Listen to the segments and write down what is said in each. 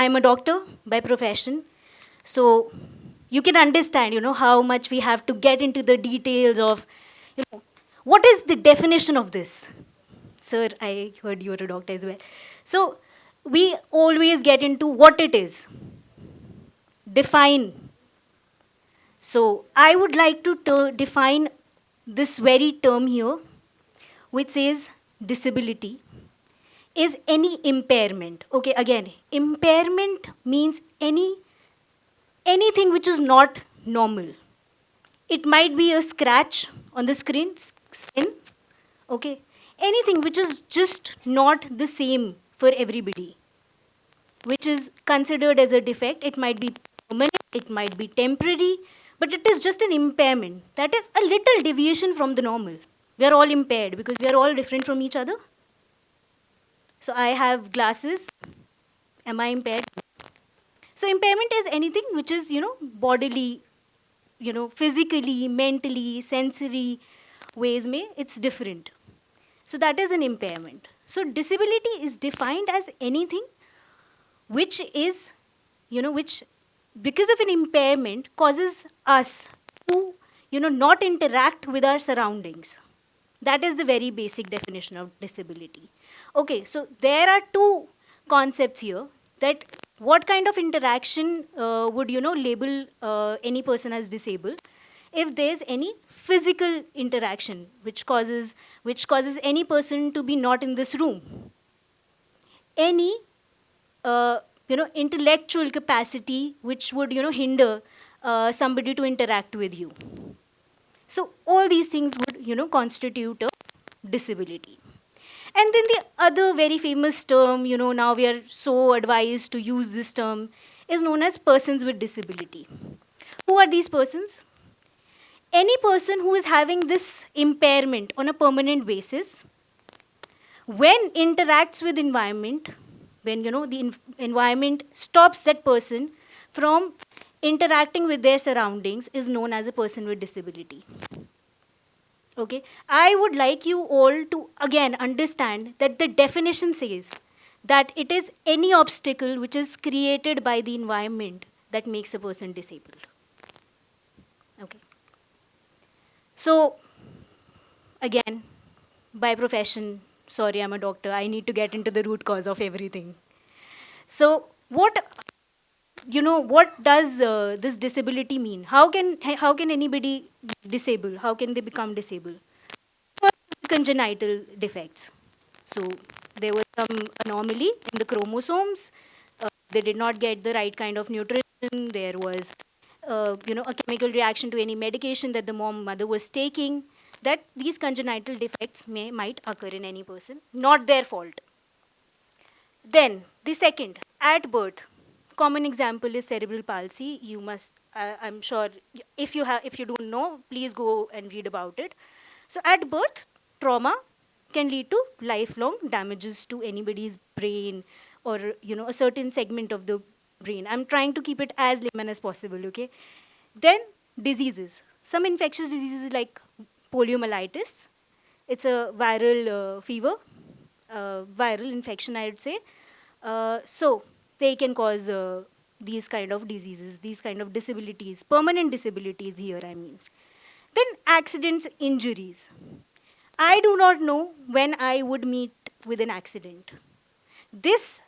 I'm a doctor by profession, so you can understand, how much we have to get into the details of, what is the definition of this? Sir, I heard you're a doctor as well. So we always get into what it is. Define. So I would like to define this very term here, which says disability is any impairment. Okay, again, impairment means anything which is not normal. It might be a scratch on the skin, okay? Anything which is just not the same for everybody, which is considered as a defect. It might be permanent, it might be temporary, but it is just an impairment. That is a little deviation from the normal. We are all impaired because we are all different from each other. So I have glasses. Am I impaired? So impairment is anything which is, bodily, physically, mentally, sensory ways it's different. So that is an impairment. So disability is defined as anything which is, which because of an impairment causes us to, not interact with our surroundings. That is the very basic definition of disability. Okay, so there are two concepts here, that what kind of interaction would, label any person as disabled. If there's any physical interaction which causes any person to be not in this room, any intellectual capacity which would hinder somebody to interact with you. So all these things would constitute a disability. And then the other very famous term, now we are so advised to use this term, is known as persons with disability. Who are these persons? Any person who is having this impairment on a permanent basis, when interacts with environment, when the environment stops that person from interacting with their surroundings, is known as a person with disability. Okay, I would like you all to again understand that the definition says that it is any obstacle which is created by the environment that makes a person disabled. Okay. So, again, by profession, sorry, I'm a doctor, I need to get into the root cause of everything. So, what does this disability mean? How can anybody be disabled? How can they become disabled? First, congenital defects. So there was some anomaly in the chromosomes. They did not get the right kind of nutrition. There was, a chemical reaction to any medication that the mother was taking. That these congenital defects might occur in any person, not their fault. Then the second, at birth. Common example is cerebral palsy. You must, I'm sure, if you don't know, please go and read about it. So at birth, trauma can lead to lifelong damages to anybody's brain or a certain segment of the brain. I'm trying to keep it as layman as possible. Okay. Then diseases. Some infectious diseases like poliomyelitis. It's a viral fever, viral infection, I would say. So they can cause these kind of diseases, these kind of disabilities, permanent disabilities here, I mean. Then accidents, injuries. I do not know when I would meet with an accident. This,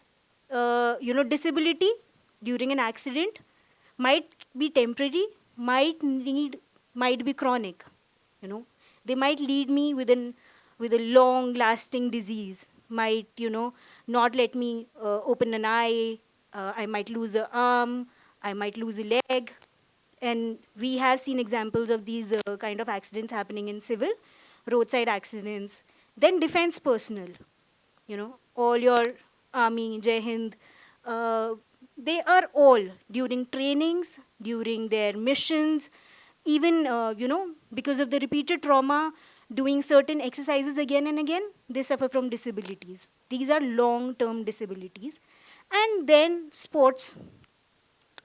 disability during an accident might be temporary, might be chronic. They might lead me with a long-lasting disease. Might not let me open an eye. I might lose an arm. I might lose a leg. And we have seen examples of these kind of accidents happening in civil, roadside accidents. Then defense personnel, all your army, Jai Hind, they are all during trainings, during their missions, even, because of the repeated trauma, doing certain exercises again and again, they suffer from disabilities. These are long-term disabilities. And then sports.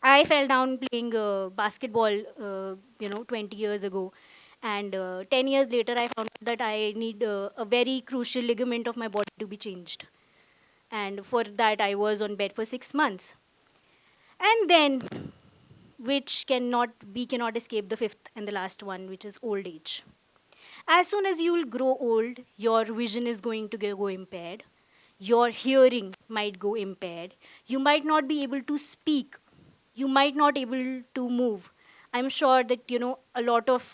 I fell down playing basketball, 20 years ago. And 10 years later, I found out that I need a very crucial ligament of my body to be changed. And for that, I was on bed for 6 months. And then, we cannot escape the fifth and the last one, which is old age. As soon as you will grow old, your vision is going to go impaired. Your hearing might go impaired. You might not be able to speak. You might not able to move. I'm sure that a lot of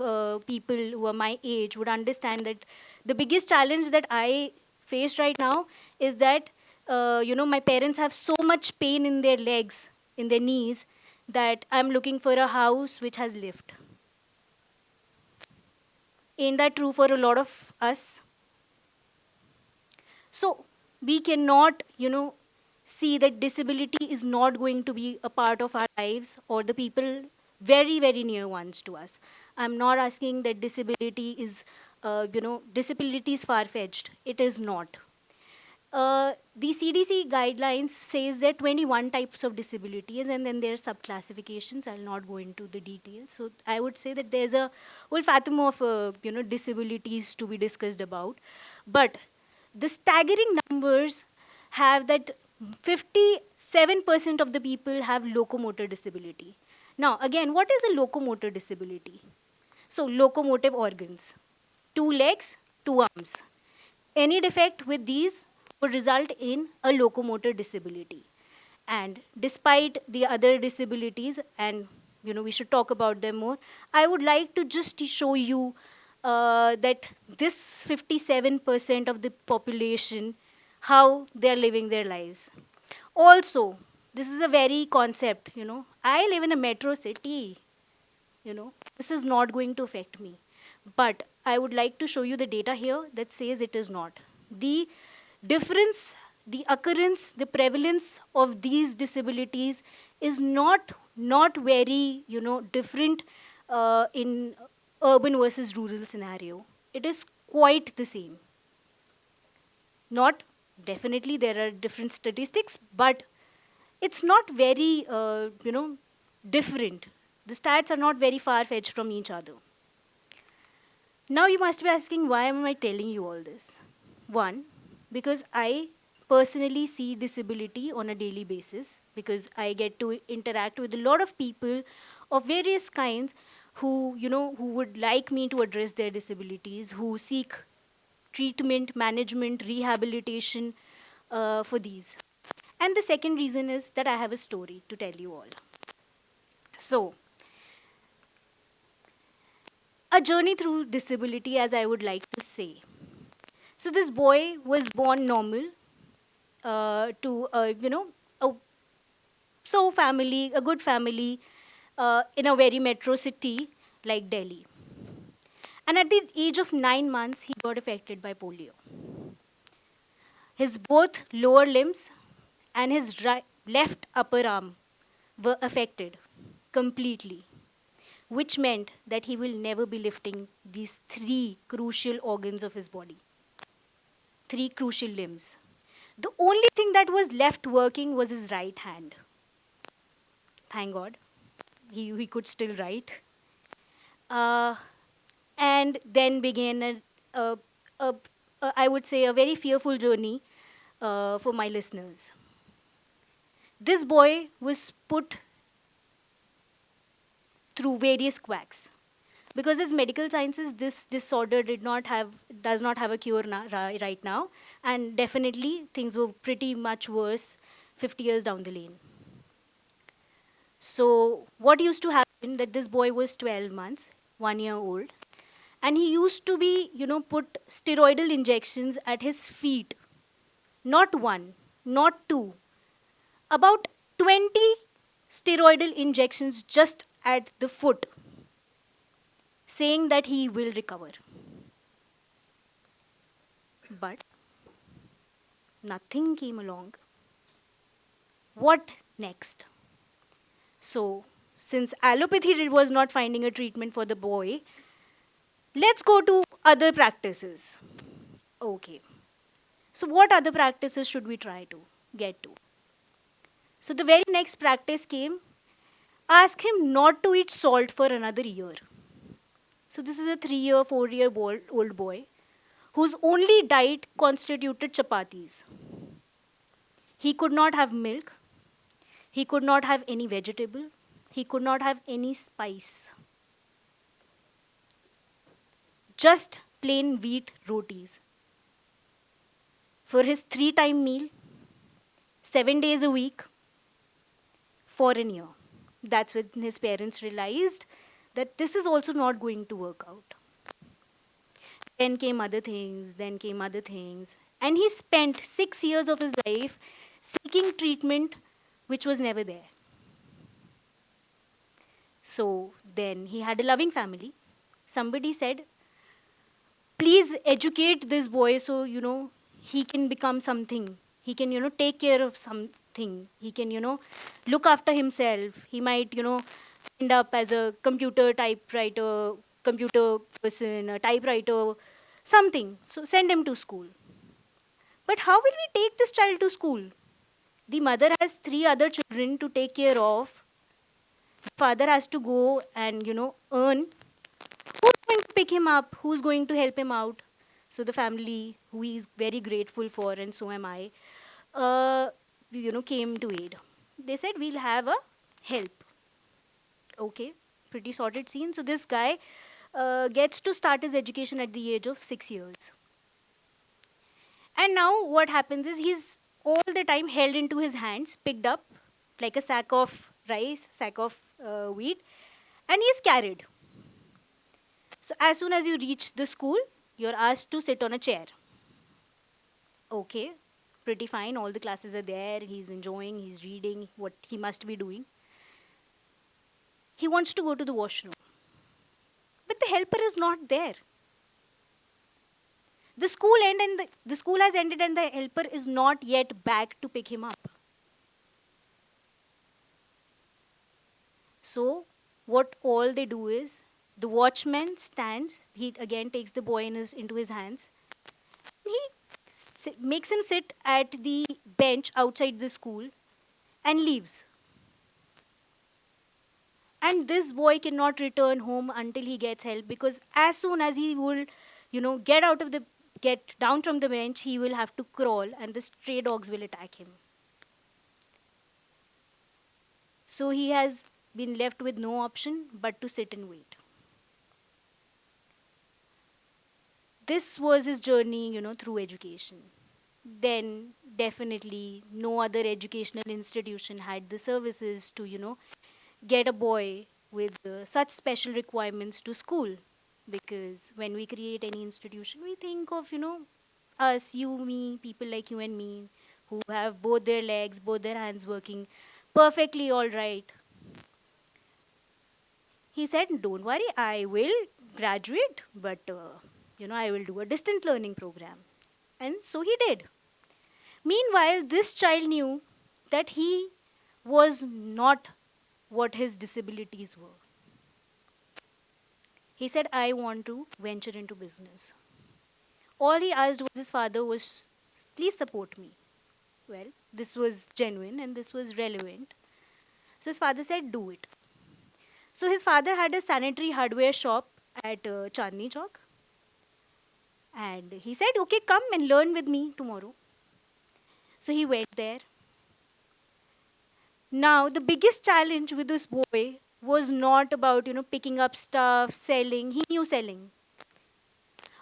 people who are my age would understand that the biggest challenge that I face right now is that my parents have so much pain in their legs, in their knees, that I'm looking for a house which has lift. Ain't that true for a lot of us? So we cannot, see that disability is not going to be a part of our lives or the people very, very near ones to us. I'm not asking that disability is far-fetched. It is not. The CDC guidelines says there are 21 types of disabilities, and then there are subclassifications. I'll not go into the details. So I would say that there's a whole fathom of disabilities to be discussed about, but the staggering numbers have that 57% of the people have locomotor disability. Now, again, what is a locomotor disability? So, locomotive organs, 2 legs, 2 arms. Any defect with these would result in a locomotor disability. And despite the other disabilities, and we should talk about them more, I would like to just show you that this 57% of the population, how they're living their lives. Also, this is a very concept, I live in a metro city, this is not going to affect me. But I would like to show you the data here that says it is not. The difference, the occurrence, the prevalence of these disabilities is not very, different in urban versus rural scenario. It is quite the same. Not definitely there are different statistics, but it's not very, different. The stats are not very far-fetched from each other. Now you must be asking, why am I telling you all this? One, because I personally see disability on a daily basis, because I get to interact with a lot of people of various kinds who, who would like me to address their disabilities, who seek treatment, management, rehabilitation for these. And the second reason is that I have a story to tell you all. So, a journey through disability, as I would like to say. So this boy was born normal to, a good family in a very metro city like Delhi. And at the age of 9 months, he got affected by polio. His both lower limbs and his left upper arm were affected completely, which meant that he will never be lifting these 3 crucial organs of his body, 3 crucial limbs. The only thing that was left working was his right hand. Thank God, he could still write. And then began I would say, a very fearful journey for my listeners. This boy was put through various quacks, because as medical sciences, this disorder does not have a cure right now, and definitely things were pretty much worse 50 years down the lane. So what used to happen, that this boy was 12 months, 1 year old, and he used to be, put steroidal injections at his feet. Not 1, not 2, about 20 steroidal injections just at the foot, saying that he will recover. But nothing came along. What next? So, since allopathy was not finding a treatment for the boy, let's go to other practices. Okay. So what other practices should we try to get to? So the very next practice came, ask him not to eat salt for another year. So this is a 3-year, 4-year old boy whose only diet constituted chapatis. He could not have milk. He could not have any vegetable. He could not have any spice. Just plain wheat rotis. For his 3 time meal, 7 days a week, for a year. That's when his parents realized that this is also not going to work out. Then came other things, then came other things. And he spent 6 years of his life seeking treatment which was never there. So then he had a loving family. Somebody said, please educate this boy so, he can become something. He can, take care of something. He can, look after himself. He might, end up as a computer person, a typewriter, something. So send him to school. But how will we take this child to school? The mother has 3 other children to take care of. The father has to go and, earn. Who's going to pick him up? Who's going to help him out? So the family, who he is very grateful for, and so am I, uh, came to aid. They said, we'll have a help. Okay, pretty sorted scene. So this guy gets to start his education at the age of 6 years. And now what happens is he's all the time held into his hands, picked up like a sack of rice, sack of wheat, and he's carried. So as soon as you reach the school, you're asked to sit on a chair. Okay, pretty fine. All the classes are there. He's enjoying, he's reading what he must be doing. He wants to go to the washroom. But the helper is not there. The school the school has ended and the helper is not yet back to pick him up. So what all they do is the watchman stands, he again takes the boy into his hands. He makes him sit at the bench outside the school and leaves. And this boy cannot return home until he gets help, because as soon as he will, get down from the bench, he will have to crawl and the stray dogs will attack him. So he has been left with no option but to sit and wait. This was his journey, through education. Then definitely no other educational institution had the services to, get a boy with such special requirements to school. Because when we create any institution, we think of, us, you, me, people like you and me, who have both their legs, both their hands working perfectly all right. He said, don't worry, I will graduate, but, I will do a distant learning program. And so he did. Meanwhile, this child knew that he was not what his disabilities were. He said, I want to venture into business. All he asked was his father was, please support me. Well, this was genuine and this was relevant. So his father said, do it. So his father had a sanitary hardware shop at Chandni Chowk. And he said, okay, come and learn with me tomorrow. So he went there. Now, the biggest challenge with this boy was not about, picking up stuff, selling. He knew selling.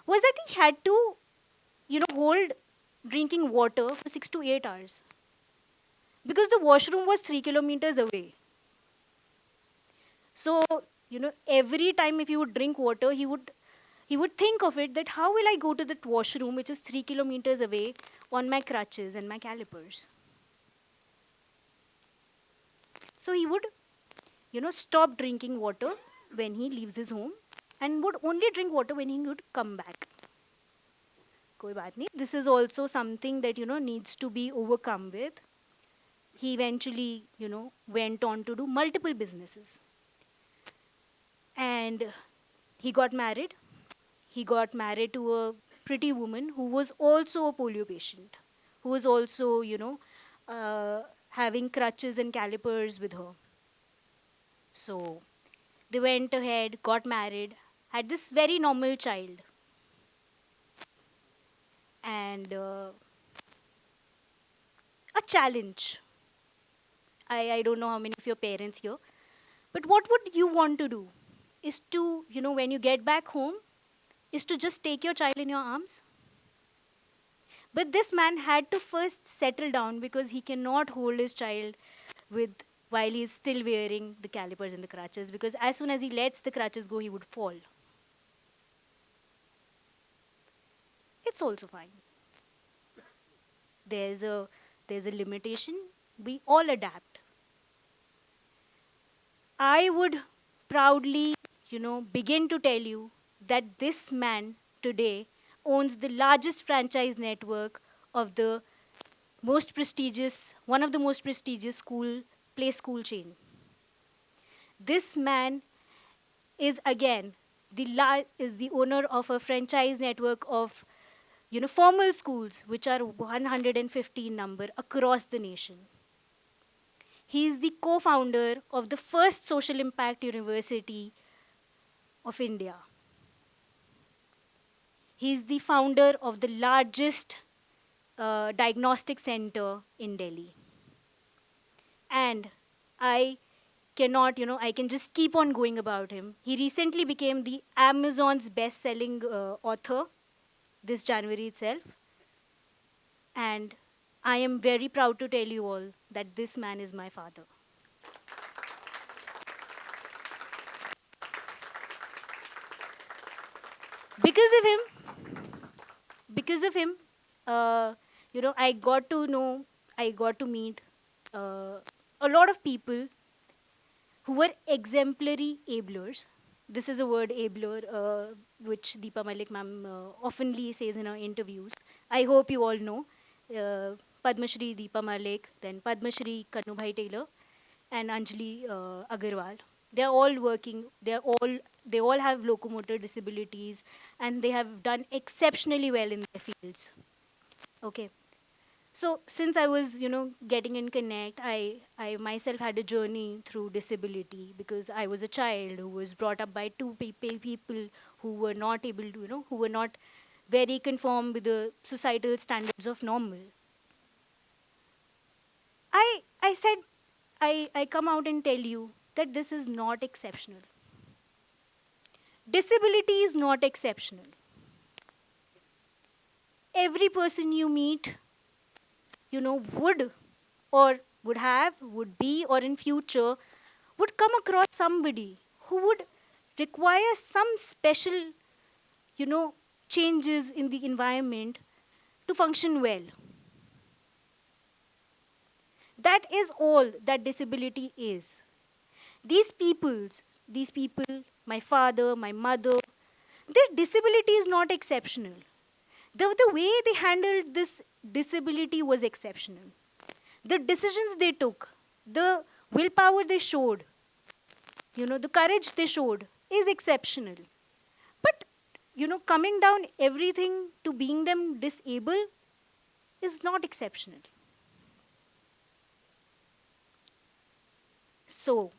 Was that he had to, hold drinking water for 6 to 8 hours. Because the washroom was 3 kilometers away. So, every time if he would drink water, he would think of it that how will I go to that washroom which is 3 kilometers away on my crutches and my calipers. So he would, stop drinking water when he leaves his home and would only drink water when he would come back. Koi baat nahi. This is also something that, needs to be overcome with. He eventually, went on to do multiple businesses. And he got married. He got married to a pretty woman who was also a polio patient, who was also, having crutches and calipers with her. So they went ahead, got married, had this very normal child. And a challenge I don't know how many of your parents here. But what would you want to do? Is to, when you get back home, is to just take your child in your arms? But this man had to first settle down because he cannot hold his child with while he's still wearing the calipers and the crutches, because as soon as he lets the crutches go, he would fall. It's also fine. There's a limitation. We all adapt. I would proudly, begin to tell you that this man today owns the largest franchise network of the one of the most prestigious play school chain. This man is again is the owner of a franchise network of formal schools, which are 115 number across the nation. He is the co-founder of the first social impact university of India. He is the founder of the largest diagnostic center in Delhi. And I I can just keep on going about him. He recently became the Amazon's best-selling author this January itself. And I am very proud to tell you all that this man is my father. Because of him, because of him, I got to meet a lot of people who were exemplary ablers. This is a word, abler, which Deepa Malik ma'am oftenly says in her interviews. I hope you all know. Padma Shri Deepa Malik, then Padma Shri Kanubhai Taylor, and Anjali Agarwal. They're all working. They all have locomotor disabilities, and they have done exceptionally well in their fields. Okay. So since I was, getting in connect, I myself had a journey through disability because I was a child who was brought up by two people who were not able to, who were not very conform with the societal standards of normal. I said, I come out and tell you that this is not exceptional. Disability is not exceptional. Every person you meet, would or would have, would be, or in future, would come across somebody who would require some special, changes in the environment to function well. That is all that disability is. These people, my father, my mother, their disability is not exceptional. The way they handled this disability was exceptional. The decisions they took, the willpower they showed, the courage they showed is exceptional. But, coming down everything to being them disabled is not exceptional. So,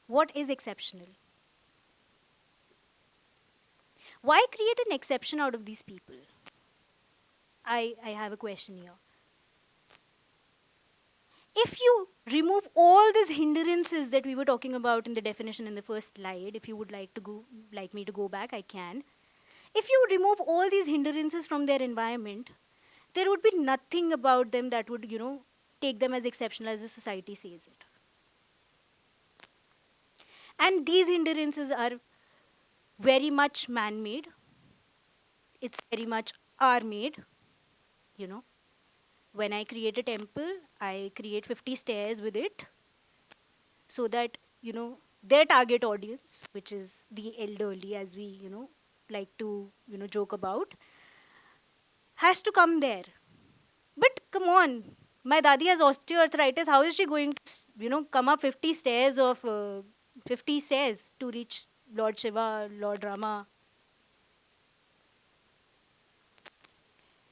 what is exceptional? Why create an exception out of these people? I have a question here. If you remove all these hindrances that we were talking about in the definition in the first slide, if you would like me to go back, I can. If you remove all these hindrances from their environment, there would be nothing about them that would, take them as exceptional as the society says it. And these hindrances are very much man-made. It's very much our-made, When I create a temple, I create 50 stairs with it so that, their target audience, which is the elderly, as we, like to, joke about, has to come there. But come on, my dadi has osteoarthritis. How is she going to, come up 50 stairs to reach Lord Shiva, Lord Rama?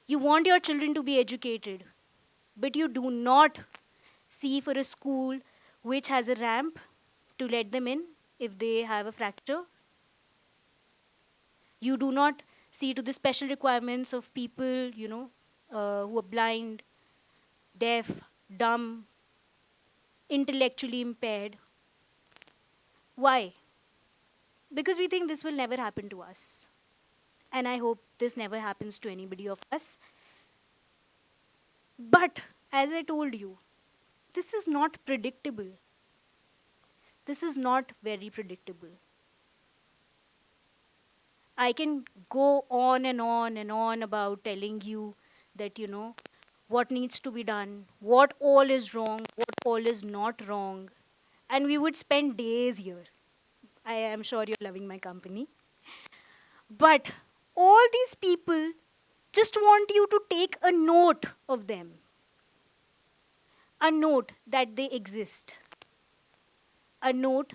You want your children to be educated, but you do not see for a school which has a ramp to let them in if they have a fracture. You do not see to the special requirements of people, who are blind, deaf, dumb, intellectually impaired. Why? Because we think this will never happen to us. And I hope this never happens to anybody of us. But as I told you, this is not predictable. This is not very predictable. I can go on and on and on about telling you that, what needs to be done, what all is wrong, what all is not wrong. And we would spend days here. I am sure you're loving my company. But all these people just want you to take a note of them, a note that they exist, a note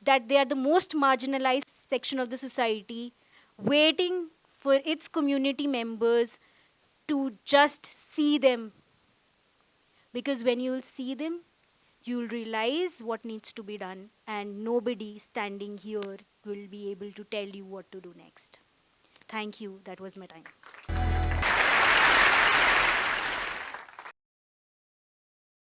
that they are the most marginalized section of the society, waiting for its community members to just see them. Because when you'll see them, you'll realize what needs to be done, and nobody standing here will be able to tell you what to do next. Thank you. That was my time.